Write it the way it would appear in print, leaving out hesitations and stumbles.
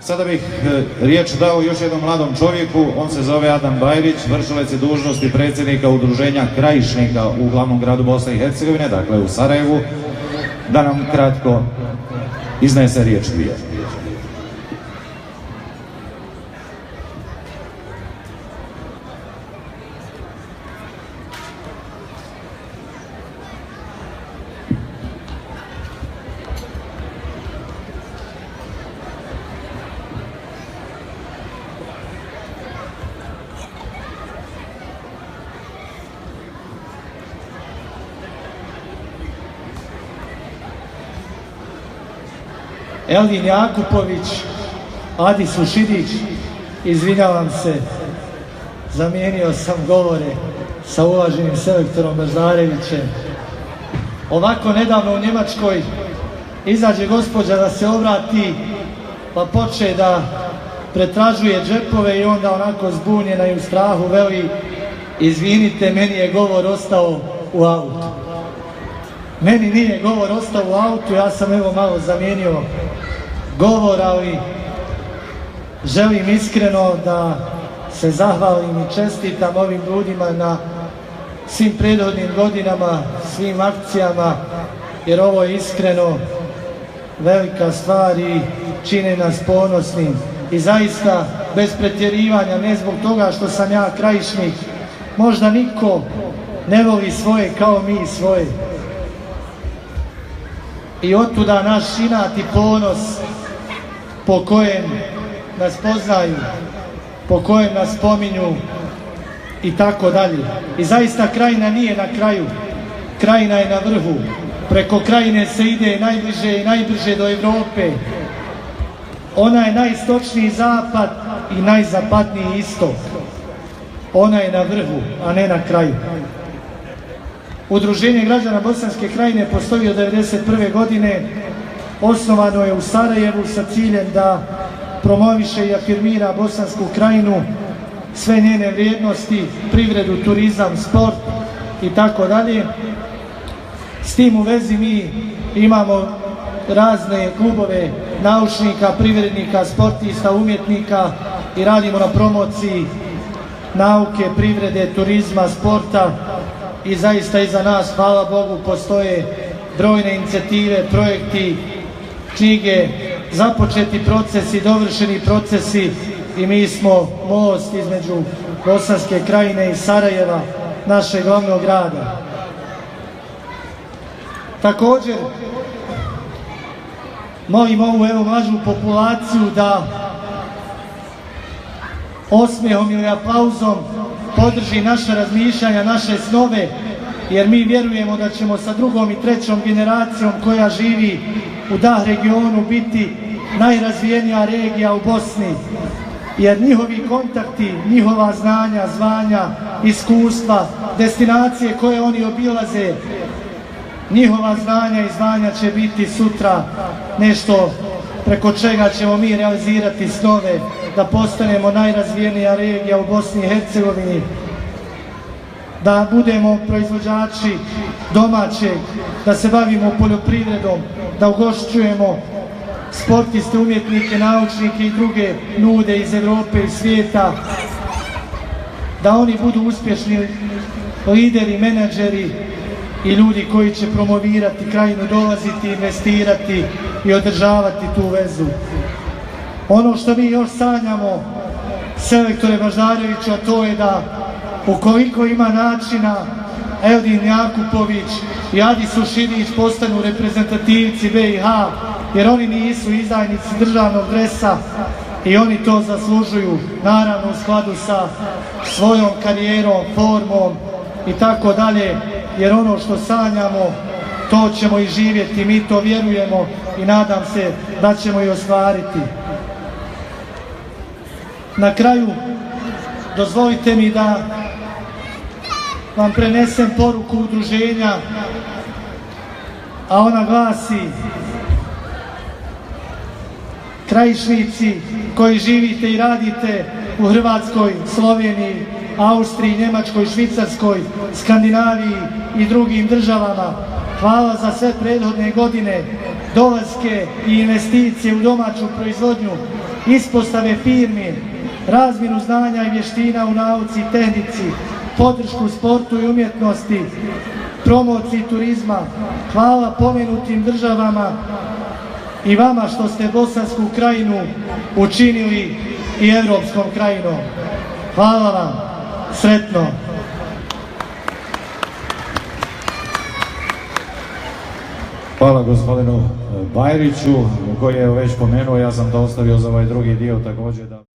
Sada bih riječ dao još jednom mladom čovjeku, on se zove Adam Bajrić, vršilac je dužnosti predsjednika udruženja krajišnika u glavnom gradu Bosne i Hercegovine, dakle u Sarajevu, da nam kratko iznese riječ dvije. Eldin Jakupović, Adi Sušidić, izvinjavam se, zamijenio sam govore sa uvaženim selektorom Baždarevićem. Ovako nedavno u Njemačkoj izađe gospođa da se obrati, pa poče da pretražuje džepove i onda onako zbunjena i u strahu veli: izvinite, meni je govor ostao u autu. Meni nije govor ostao u autu, ja sam evo malo zamijenio govor, ali želim iskreno da se zahvalim i čestitam ovim ljudima na svim prethodnim godinama, svim akcijama, jer ovo je iskreno velika stvar i čine nas ponosnim. I zaista, bez pretjerivanja, ne zbog toga što sam ja krajišnik, možda niko ne voli svoje kao mi svoje. I otuda naš inat i ponos po kojem nas poznaju, po kojem nas spominju i tako dalje. I zaista Krajina nije na kraju, Krajina je na vrhu. Preko Krajine se ide najbliže i najbliže do Evrope. Ona je najistočniji zapad i najzapadniji istok. Ona je na vrhu, a ne na kraju. Udruženje građana Bosanske Krajine postoji od 1991. godine. Osnovano je u Sarajevu sa ciljem da promoviše i afirmira Bosansku Krajinu, sve njene vrijednosti, privredu, turizam, sport i tako dalje. S tim u vezi mi imamo razne klubove naučnika, privrednika, sportista, umjetnika i radimo na promociji nauke, privrede, turizma, sporta. I zaista iza nas, hvala Bogu, postoje brojne inicijative, projekti, knjige, započeti procesi, dovršeni procesi i mi smo most između Bosanske Krajine i Sarajeva, našeg glavnog grada. Također, molim ovu evo mlađu populaciju da osmijehom ili aplauzom podrži naše razmišljanja, naše snove, jer mi vjerujemo da ćemo sa drugom i trećom generacijom koja živi u DAH regionu biti najrazvijenija regija u Bosni, jer njihovi kontakti, njihova znanja, zvanja, iskustva, destinacije koje oni obilaze, njihova znanja i zvanja će biti sutra nešto preko čega ćemo mi realizirati snove da postanemo najrazvijenija regija u Bosni i Hercegovini, da budemo proizvođači domaćeg, da se bavimo poljoprivredom, da ugošćujemo sportiste, umjetnike, naučnike i druge ljude iz Evrope i svijeta, da oni budu uspješni lideri, menadžeri i ljudi koji će promovirati Krajinu, dolaziti, investirati i održavati tu vezu. Ono što mi još sanjamo, selektore Baždareviću, a to je da ukoliko ima načina, Eldin Jakupović i Adi Sušidić postanu reprezentativci BiH, jer oni nisu izdajnici državnog dresa i oni to zaslužuju, naravno u skladu sa svojom karijerom, formom i tako dalje, jer ono što sanjamo, to ćemo i živjeti, mi to vjerujemo i nadam se da ćemo i ostvariti. Na kraju, dozvolite mi da vam prenesem poruku udruženja, a ona glasi: krajišnici koji živite i radite u Hrvatskoj, Sloveniji, Austriji, Njemačkoj, Švicarskoj, Skandinaviji i drugim državama, Hvala za sve prethodne godine, dolaske i investicije u domaću proizvodnju, ispostave firmi, razmjenu znanja i vještina u nauci i tehnici, podršku sportu i umjetnosti, promociji turizma. Hvala pomenutim državama i vama što ste Bosansku krajinu učinili i Europskom krajinom. Hvala vam, sretno! Hvala gospodinu Bajriću koji je već pomenuo, ja sam to ostavio za ovaj drugi dio također da...